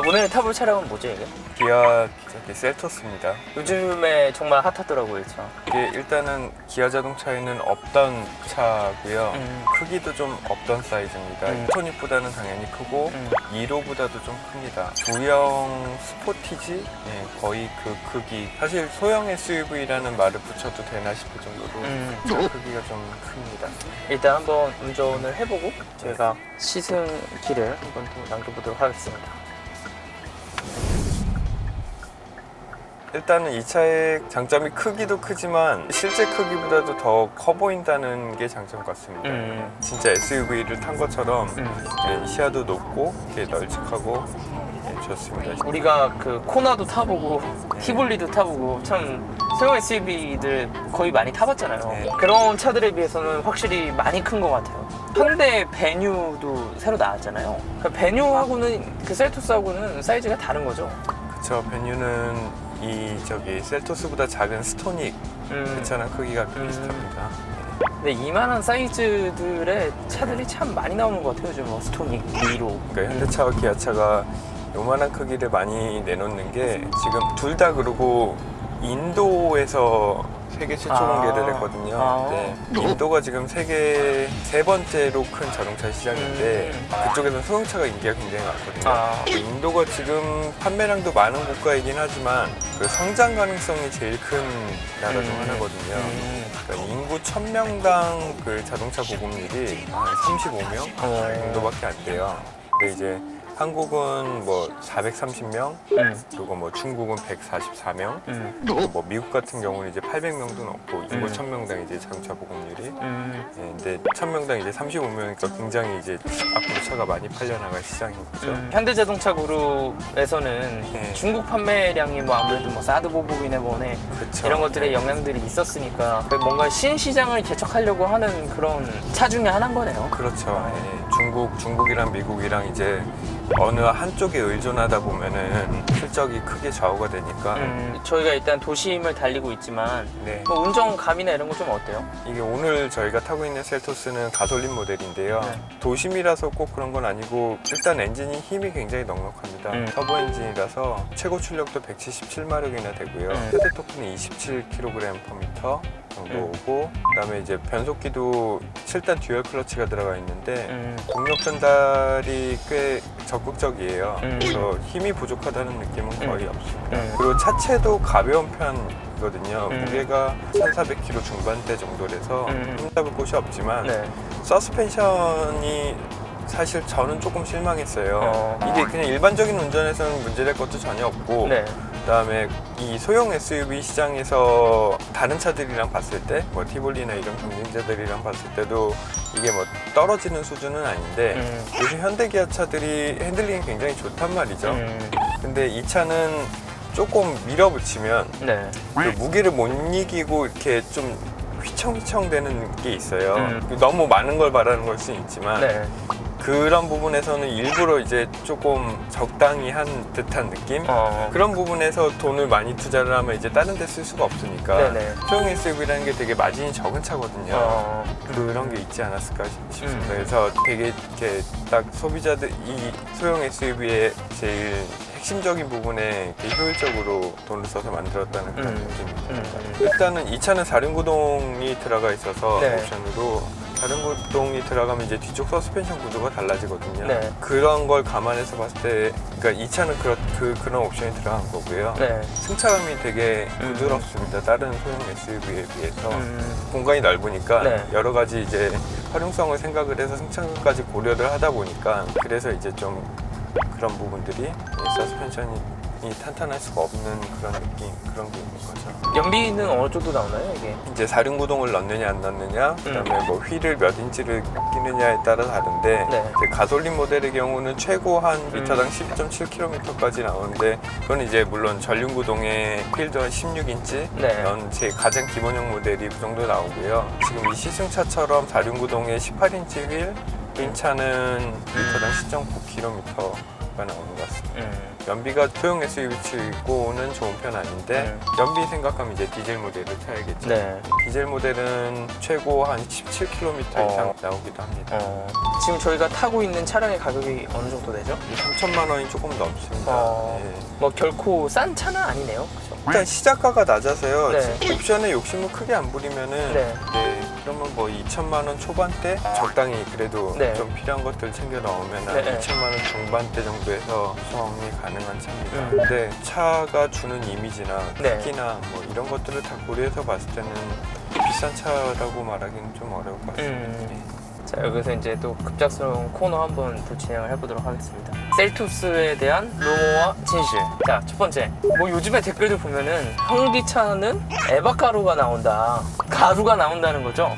오늘 타볼 차량은 뭐죠 이게? 기아 저기 셀토스입니다. 요즘에 정말 핫하더라고요, 차. 이게 일단은 기아 자동차에는 없던 차고요. 크기도 좀 없던 사이즈입니다. 스토닉보다는 당연히 크고 2로보다도 좀 큽니다. 구형 스포티지? 네, 거의 그 크기. 사실 소형 SUV라는 말을 붙여도 되나 싶을 정도로 크기가 좀 큽니다. 일단 한번 운전을 해보고 저희가 시승기를 한번 또 남겨보도록 하겠습니다. 일단은 이 차의 장점이 크기도 크지만 실제 크기보다도 더 커 보인다는 게 장점 같습니다. 진짜 SUV를 탄 것처럼 시야도 높고 이렇게 널찍하고 좋습니다. 우리가 그 코나도 타보고 티볼리도 타보고 참 소형 SUV들 거의 많이 타봤잖아요. 네. 그런 차들에 비해서는 확실히 많이 큰 것 같아요. 현대 베뉴도 새로 나왔잖아요. 그 베뉴하고는 그 셀토스하고는 사이즈가 다른 거죠. 그쵸. 베뉴는 이 저기 셀토스보다 작은 스토닉 그 차랑 크기가 비슷합니다. 근데 이만한 사이즈들의 차들이 참 많이 나오는 것 같아요. 요즘 뭐 스토닉, 미로. 그러니까 현대차와 기아차가 요만한 크기를 많이 내놓는 게 지금 둘 다 그러고 인도에서 세계 최초 공개를 했거든요. 네. 인도가 지금 세계 세 번째로 큰 자동차 시장인데 그쪽에서는 소형차가 인기가 굉장히 많거든요. 인도가 지금 판매량도 많은 국가이긴 하지만 그 성장 가능성이 제일 큰 나라 중 하나거든요. 그러니까 인구 1000명당 그 자동차 보급률이 한 35명 정도밖에 안 돼요. 근데 이제 한국은 뭐 430명, 그리고 뭐 중국은 144명, 그리고 뭐 미국 같은 경우는 이제 800명도 넘고 인구 1000명당 이제 자동차 보급률이. 근데 1000명당 이제 35명이니까 굉장히 이제 앞으로 차가 많이 팔려나갈 시장인 거죠. 현대자동차 그룹에서는 중국 판매량이 뭐 아무래도 뭐 사드 보복이네 뭐네 그쵸. 이런 것들의 영향들이 있었으니까 뭔가 신시장을 개척하려고 하는 그런 차 중에 하나인 거네요. 그렇죠. 중국이랑 미국이랑 이제 어느 한쪽에 의존하다 보면은 실적이 크게 좌우가 되니까. 저희가 일단 도심을 달리고 있지만 네. 뭐 운전감이나 이런 거 좀 어때요? 이게 오늘 저희가 타고 있는 셀토스는 가솔린 모델인데요. 도심이라서 꼭 그런 건 아니고 일단 엔진이 힘이 굉장히 넉넉합니다. 터보 엔진이라서 최고 출력도 177마력이나 되고요. 최대 토크는 27kg/m 정도 오고, 그다음에 이제 변속기도 7단 듀얼 클러치가 들어가 있는데 동력 전달이 꽤 적극적이에요. 그래서 힘이 부족하다는 느낌은 거의 없습니다. 그리고 차체도 가벼운 편이거든요. 무게가 1400kg 중반대 정도라서 흠잡을 곳이 없지만 서스펜션이 사실 저는 조금 실망했어요. 이게 그냥 일반적인 운전에서는 문제될 것도 전혀 없고, 그다음에 이 소형 SUV 시장에서 다른 차들이랑 봤을 때, 뭐 티볼리나 이런 경쟁자들이랑 봤을 때도 이게 뭐 떨어지는 수준은 아닌데 요즘 현대 기아차들이 핸들링이 굉장히 좋단 말이죠. 근데 이 차는 조금 밀어붙이면 그 무게를 못 이기고 이렇게 좀 휘청휘청 되는 게 있어요. 너무 많은 걸 바라는 걸 수는 있지만 그런 부분에서는 일부러 이제 조금 적당히 한 듯한 느낌? 그런 부분에서 돈을 많이 투자를 하면 이제 다른 데 쓸 수가 없으니까 소형 SUV라는 게 되게 마진이 적은 차거든요. 그런 게 있지 않았을까 싶습니다. 그래서 되게 이렇게 딱 소비자들, 이 소형 SUV의 제일 핵심적인 부분에 이렇게 효율적으로 돈을 써서 만들었다는 그런 느낌입니다. 일단은 이 차는 4륜구동이 들어가 있어서 옵션으로 4륜구동이 들어가면 이제 뒤쪽 서스펜션 구조가 달라지거든요. 그런 걸 감안해서 봤을 때, 그러니까 이 차는 그런 옵션이 들어간 거고요. 승차감이 되게 부드럽습니다. 다른 소형 SUV에 비해서 공간이 넓으니까 여러 가지 이제 활용성을 생각을 해서 승차감까지 고려를 하다 보니까, 그래서 이제 좀 그런 부분들이 서스펜션이 탄탄할 수가 없는 그런 느낌, 그런 게 있는 거죠. 연비는 어느 정도 나오나요, 이게? 이제 4륜구동을 넣느냐 안 넣느냐, 그다음에 뭐 휠을 몇 인치를 끼느냐에 따라 다른데 이제 가솔린 모델의 경우는 최고 한 미터당 10.7km까지 나오는데, 그건 이제 물론 전륜구동의 휠도 한 16인치 이런 제 가장 기본형 모델이 그 정도 나오고요. 지금 이 시승차처럼 4륜구동의 18인치 휠 인 차는 리터당 10.9km 연비가 나오는 것 같습니다. 연비가 소형 SUV 치고는 좋은 편 아닌데 연비 생각하면 이제 디젤 모델을 타야겠죠. 네. 디젤 모델은 최고 한 17km 이상 나오기도 합니다. 지금 저희가 타고 있는 차량의 가격이 어느 정도 되죠? 3천만 원이 조금 넘습니다. 네. 뭐 결코 싼 차는 아니네요. 그죠? 일단 시작가가 낮아서요. 네. 옵션에 욕심을 크게 안 부리면은 네. 그러면 뭐 2천만 원 초반대 적당히 그래도 네. 좀 필요한 것들 챙겨 넣으면 네. 한 2천만 원 중반대 정도에서 수험이 가능한 차입니다. 근데 차가 주는 이미지나 네. 크기나 뭐 이런 것들을 다 고려해서 봤을 때는 비싼 차라고 말하기는 좀 어려울 것 같습니다. 자, 여기서 이제 또 급작스러운 코너 한번 또 진행을 해보도록 하겠습니다. 셀토스에 대한 루머와 진실. 자, 첫 번째. 뭐 요즘에 댓글들 보면은 현기차는 에바가루가 나온다. 가루가 나온다는 거죠.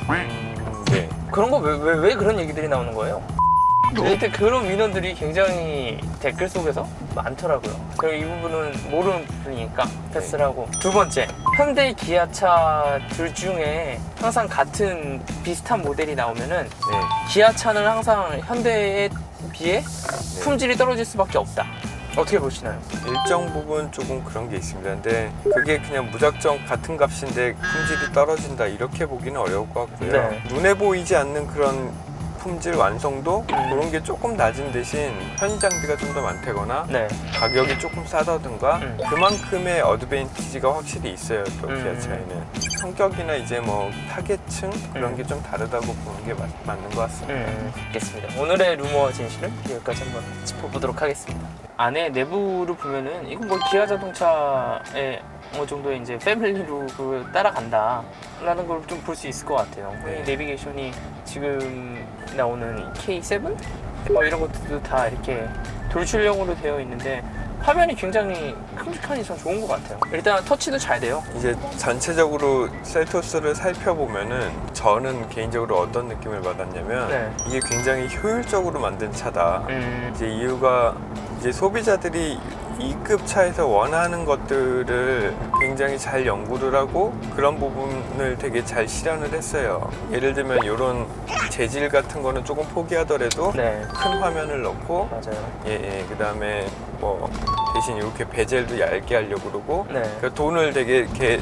네. 그런 거 왜 그런 얘기들이 나오는 거예요? 일단 그런 민원들이 굉장히 댓글 속에서 많더라고요. 그리고 이 부분은 모르는 부분이니까 패스를 하고. 두 번째, 현대 기아차 둘 중에 항상 같은 비슷한 모델이 나오면은 네. 기아차는 항상 현대에 비해 품질이 떨어질 수밖에 없다. 어떻게 보시나요? 일정 부분 조금 그런 게 있습니다. 근데 그게 그냥 무작정 같은 값인데 품질이 떨어진다 이렇게 보기는 어려울 것 같고요. 네. 눈에 보이지 않는 그런 품질 완성도 그런 게 조금 낮은 대신 편의 장비가 좀 더 많다거나 네. 가격이 조금 싸다든가 그만큼의 어드밴티지가 확실히 있어요. 또 기아차에는 성격이나 이제 뭐 타겟층 그런 게 좀 다르다고 보는 게 맞는 것 같습니다. 알겠습니다. 오늘의 루머 진실은 여기까지 한번 짚어보도록 하겠습니다. 안에 내부를 보면은 이건 뭐 기아 자동차의 어느 정도의 이제 패밀리로 따라간다 라는 걸 좀 볼 수 있을 것 같아요. 네. 이 내비게이션이 지금 나오는 K7? 뭐 이런 것들도 다 이렇게 돌출형으로 되어 있는데 화면이 굉장히 큼직하니 전 좋은 것 같아요. 일단 터치도 잘 돼요. 이제 전체적으로 셀토스를 살펴보면은 저는 개인적으로 어떤 느낌을 받았냐면 네. 이게 굉장히 효율적으로 만든 차다. 이제 이유가 이제 소비자들이 2급 차에서 원하는 것들을 굉장히 잘 연구를 하고 그런 부분을 되게 잘 실현을 했어요. 예를 들면 이런 재질 같은 거는 조금 포기하더라도 네. 큰 화면을 넣고 맞아요. 그다음에 뭐 대신 이렇게 베젤도 얇게 하려고 그러고 네. 그러니까 돈을 되게 이렇게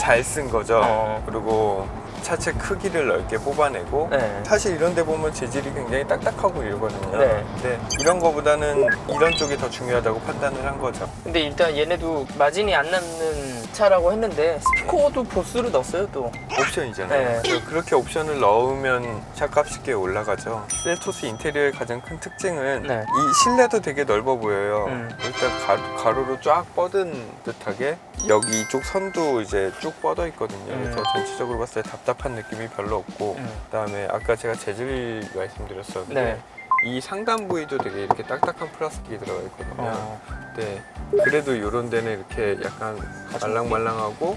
잘 쓴 거죠. 어. 그리고 차체 크기를 넓게 뽑아내고 네. 사실 이런 데 보면 재질이 굉장히 딱딱하고 이러거든요. 네. 근데 이런 거보다는 이런 쪽이 더 중요하다고 판단을 한 거죠. 근데 일단 얘네도 마진이 안 남는 차라고 했는데 스피커도 보스를 넣었어요 또. 옵션이잖아요. 네. 그렇게 옵션을 넣으면 차값이 꽤 올라가죠. 셀토스 인테리어의 가장 큰 특징은 네. 이 실내도 되게 넓어 보여요. 일단 가로로 쫙 뻗은 듯하게 여기 이쪽 선도 이제 쭉 뻗어 있거든요. 그래서 전체적으로 봤을 때 답답한 느낌이 별로 없고 그다음에 아까 제가 재질 말씀드렸었는데 네. 이 상단 부위도 되게 이렇게 딱딱한 플라스틱이 들어가 있거든요. 네. 그래도 이런 데는 이렇게 약간 말랑말랑하고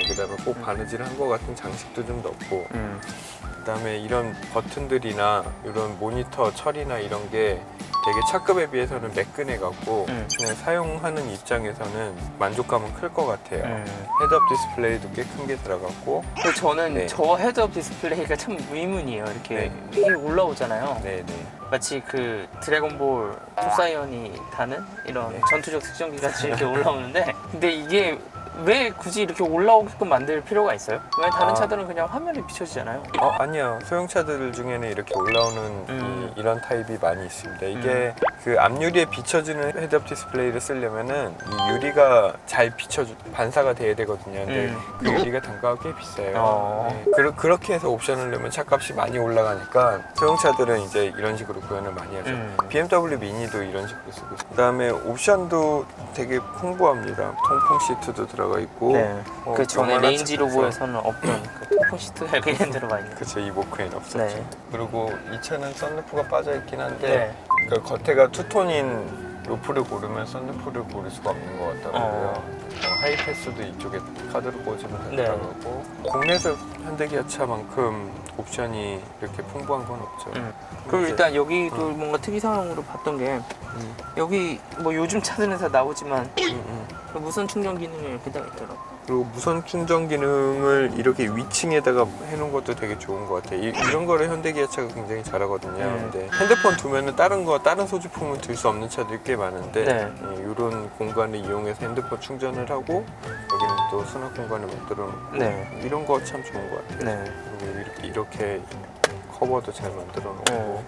그다음에 꼭 바느질 한 것 같은 장식도 좀 넣고 그다음에 이런 버튼들이나 이런 모니터 처리나 이런 게 되게 차급에 비해서는 매끈해 갖고 그냥 사용하는 입장에서는 만족감은 클 것 같아요. 헤드업 디스플레이도 꽤 큰 게 들어갔고 근데 저는 네. 저 헤드업 디스플레이가 참 의문이에요. 이렇게 네. 위에 올라오잖아요. 네네. 마치 그 드래곤볼 투사이언이 타는 이런 네. 전투적 특전기 같이 이렇게 올라오는데 근데 이게 왜 굳이 이렇게 올라오게끔 만들 필요가 있어요? 왜 다른 차들은 그냥 화면에 비춰지잖아요. 아니요. 소형차들 중에는 이렇게 올라오는 이런 타입이 많이 있습니다. 이게 그 앞유리에 비춰지는 헤드업 디스플레이를 쓰려면은 이 유리가 잘 반사가 돼야 되거든요. 근데 그 유리가 단가가 꽤 비싸요. 네. 그렇게 해서 옵션을 넣으면 차값이 많이 올라가니까 소형차들은 이제 이런 식으로 구현을 많이 하죠. BMW 미니도 이런 식으로 쓰고 있어요. 그다음에 옵션도 되게 풍부합니다. 통풍 시트도 들어가 있고 그 전에 경화나 레인지 로고에서는 없던 그 통풍 시트가 이렇게 들어가 있는. 그쵸, 이보크에는 없었죠. 네. 그리고 이 차는 썬루프가 빠져 있긴 한데 그 겉에가 투톤인 루프를 고르면 썬루프를 고를 수가 없는 것 같더라고요. 하이패스도 이쪽에 카드로 꽂으면 되더라고. 국내에서 현대기아차만큼 옵션이 이렇게 풍부한 건 없죠. 그리고 일단 여기도 뭔가 특이사항으로 봤던 게 여기 뭐 요즘 차들은 다 나오지만 그 무선 충전 기능이 이렇게 딱 있더라고. 그리고 무선 충전 기능을 이렇게 위층에다가 해놓은 것도 되게 좋은 것 같아요. 이런 거를 현대기아차가 굉장히 잘하거든요. 근데 핸드폰 두면은 다른 소지품을 들 수 없는 차들이 꽤 많은데 이런 공간을 이용해서 핸드폰 충전을 하고 여기는 또 수납 공간을 만들어 놓고 이런 거 참 좋은 것 같아요. 그리고 이렇게 커버도 잘 만들어 놓고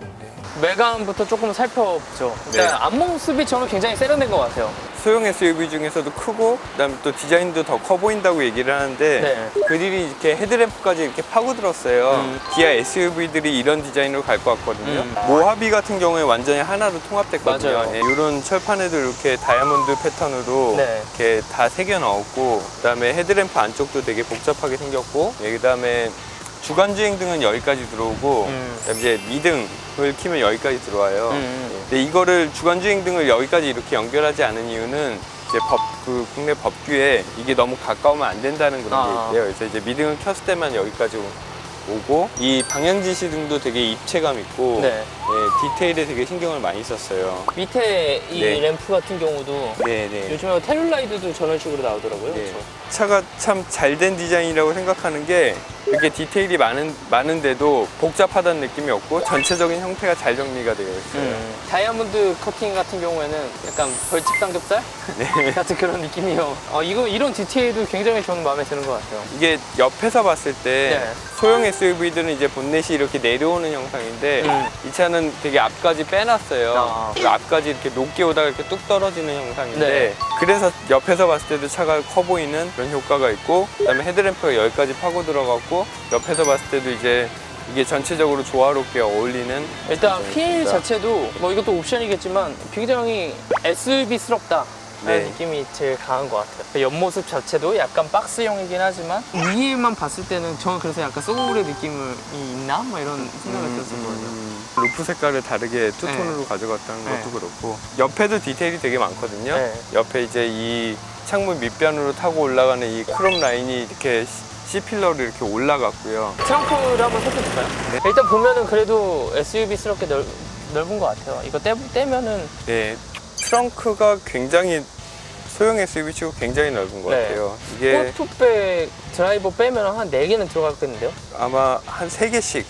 외관부터 조금 살펴보죠. 일단 앞모습이 저는 굉장히 세련된 것 같아요. 소형 SUV 중에서도 크고 그다음에 또 디자인도 더 커 보인다고 얘기를 하는데 그릴이 이렇게 헤드램프까지 이렇게 파고들었어요. 기아 SUV들이 이런 디자인으로 갈 것 같거든요. 모하비 같은 경우에 완전히 하나로 통합됐거든요. 이런 철판에도 이렇게 다이아몬드 패턴으로 이렇게 다 새겨 넣었고 그다음에 헤드램프 안쪽도 되게 복잡하게 생겼고 그다음에 주간주행 등은 여기까지 들어오고 그다음에 이제 미등을 키면 여기까지 들어와요. 근데 이거를 주간주행 등을 여기까지 이렇게 연결하지 않은 이유는 이제 국내 법규에 이게 너무 가까우면 안 된다는 그런 게 있대요. 그래서 이제 미등을 켰을 때만 여기까지 오고 이 방향지시 등도 되게 입체감 있고 디테일에 되게 신경을 많이 썼어요. 밑에 이 램프 같은 경우도 요즘에 텔룰라이드도 저런 식으로 나오더라고요. 그렇죠? 차가 참 잘 된 디자인이라고 생각하는 게 이렇게 디테일이 많은데도 복잡하다는 느낌이 없고 전체적인 형태가 잘 정리가 되어 있어요. 다이아몬드 커팅 같은 경우에는 약간 벌집 삼겹살 같은 그런 느낌이요. 이런 디테일도 굉장히 저는 마음에 드는 것 같아요. 이게 옆에서 봤을 때 소형 SUV들은 이제 본넷이 이렇게 내려오는 형상인데 이 차는 되게 앞까지 빼놨어요. 앞까지 이렇게 높게 오다가 이렇게 뚝 떨어지는 형상인데 그래서 옆에서 봤을 때도 차가 커 보이는 그런 효과가 있고 그다음에 헤드램프가 여기까지 파고 들어갔고 옆에서 봤을 때도 이제 이게 전체적으로 조화롭게 어울리는 일단 필 자체도 뭐 이것도 옵션이겠지만 굉장히 SUV스럽다 느낌이 제일 강한 것 같아요. 옆모습 자체도 약간 박스형이긴 하지만 위에만 봤을 때는 저는 그래서 약간 소울의 느낌이 있나? 뭐 이런 생각이 들었었거든요. 루프 색깔을 다르게 투톤으로 가져갔다는 것도 그렇고 옆에도 디테일이 되게 많거든요. 옆에 이제 이 창문 밑변으로 타고 올라가는 이 크롬 라인이 이렇게 C필러로 이렇게 올라갔고요. 트렁크를 한번 살펴볼까요? 일단 보면은 그래도 SUV스럽게 넓은 것 같아요. 이거 떼면은 트렁크가 굉장히 소형 SUV 치고 굉장히 넓은 것 같아요. 이게 골프백 드라이버 빼면 한 4개는 들어가겠는데요? 아마 한 3개씩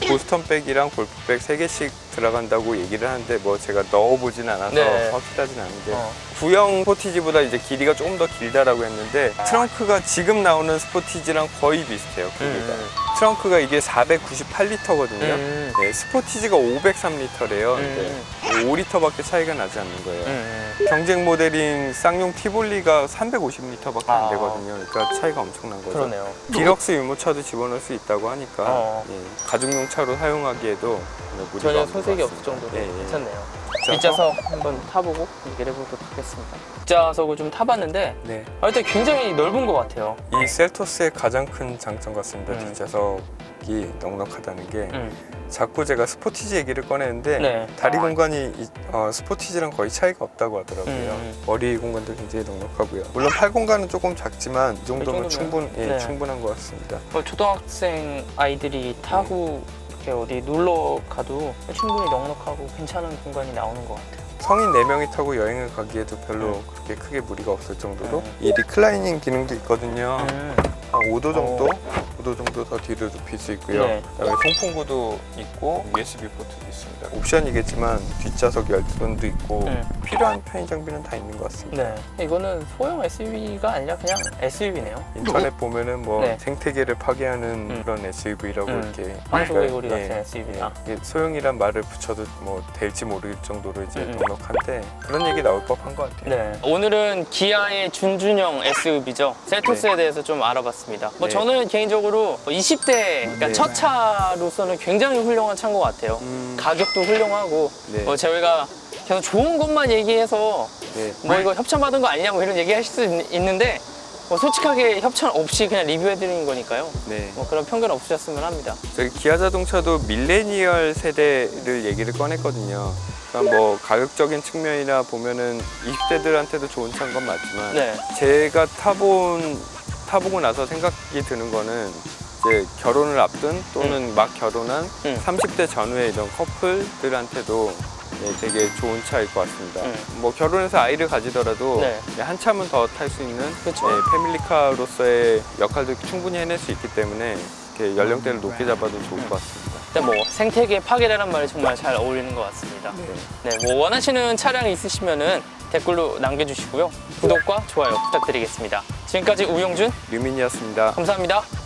보스턴백이랑 골프백 3개씩 들어간다고 얘기를 하는데 뭐 제가 넣어보진 않아서 확실하진 않은데 구형 스포티지보다 이제 길이가 조금 더 길다라고 했는데 트렁크가 지금 나오는 스포티지랑 거의 비슷해요. 크기가. 트렁크가 이게 498리터거든요. 스포티지가 503리터래요. 5리터밖에 차이가 나지 않는 거예요. 경쟁 모델인 쌍용 티볼리가 350리터밖에 안 되거든요. 그러니까 차이가 엄청난 거죠. 그러네요. 디럭스 유모차도 집어넣을 수 있다고 하니까 가족용 차로 사용하기에도 전혀 손색이 없을 정도로 괜찮네요. 뒷좌석 한번 타보고 얘기를 해보도록 하겠습니다. 뒷좌석을 좀 타봤는데 일단 굉장히 넓은 것 같아요. 이 셀토스의 가장 큰 장점 같습니다. 뒷좌석이 넉넉하다는 게 자꾸 제가 스포티지 얘기를 꺼내는데 다리 공간이 스포티지랑 거의 차이가 없다고 하더라고요. 머리 공간도 굉장히 넉넉하고요. 물론 팔 공간은 조금 작지만 이 정도면 충분한 것 같습니다. 초등학생 아이들이 타고 어디 놀러 가도 충분히 넉넉하고 괜찮은 공간이 나오는 것 같아요. 성인 4명이 타고 여행을 가기에도 별로 그렇게 크게 무리가 없을 정도로 이 리클라이닝 기능도 있거든요. 한 5도 정도? 5도 정도 더 뒤로 눕힐 수 있고요. 그다음에 송풍구도 있고 USB 포트도 있습니다. 옵션이겠지만 뒷좌석 열선도 있고 필요한 편의 장비는 다 있는 것 같습니다. 이거는 소형 SUV가 아니라 그냥 SUV네요. 인터넷 보면은 뭐 생태계를 파괴하는 그런 SUV라고 이렇게 황소개구리 같은 SUV다. 소형이란 말을 붙여도 뭐 될지 모를 정도로 이제 넉넉한데 그런 얘기 나올 법한 것 같아요. 오늘은 기아의 준준형 SUV죠. 셀토스에 대해서 좀 알아봤습니다. 뭐 저는 개인적으로 20대 그러니까 첫 차로서는 굉장히 훌륭한 차인 것 같아요. 가격도 훌륭하고 저희가 계속 좋은 것만 얘기해서 뭐 이거 협찬 받은 거 아니냐 뭐 이런 얘기 하실 수 있는데 뭐 솔직하게 협찬 없이 그냥 리뷰해드리는 거니까요. 뭐 그런 편견 없으셨으면 합니다. 저희 기아 자동차도 밀레니얼 세대를 얘기를 꺼냈거든요. 그러니까 뭐 가격적인 측면이나 보면은 20대들한테도 좋은 차인 건 맞지만 제가 타보고 나서 생각이 드는 거는 이제 결혼을 앞둔 또는 막 결혼한 30대 전후의 이런 커플들한테도 네, 되게 좋은 차일 것 같습니다. 뭐 결혼해서 아이를 가지더라도 네. 한참은 더 탈 수 있는 그쵸. 네, 패밀리카로서의 역할도 충분히 해낼 수 있기 때문에 이렇게 연령대를 높게 잡아도 좋을 것 같습니다. 일단 뭐 생태계 파괴라는 말이 정말 잘 어울리는 것 같습니다. 네, 뭐 원하시는 차량이 있으시면은 댓글로 남겨주시고요. 구독과 좋아요 부탁드리겠습니다. 지금까지 우영준 류민이었습니다. 감사합니다.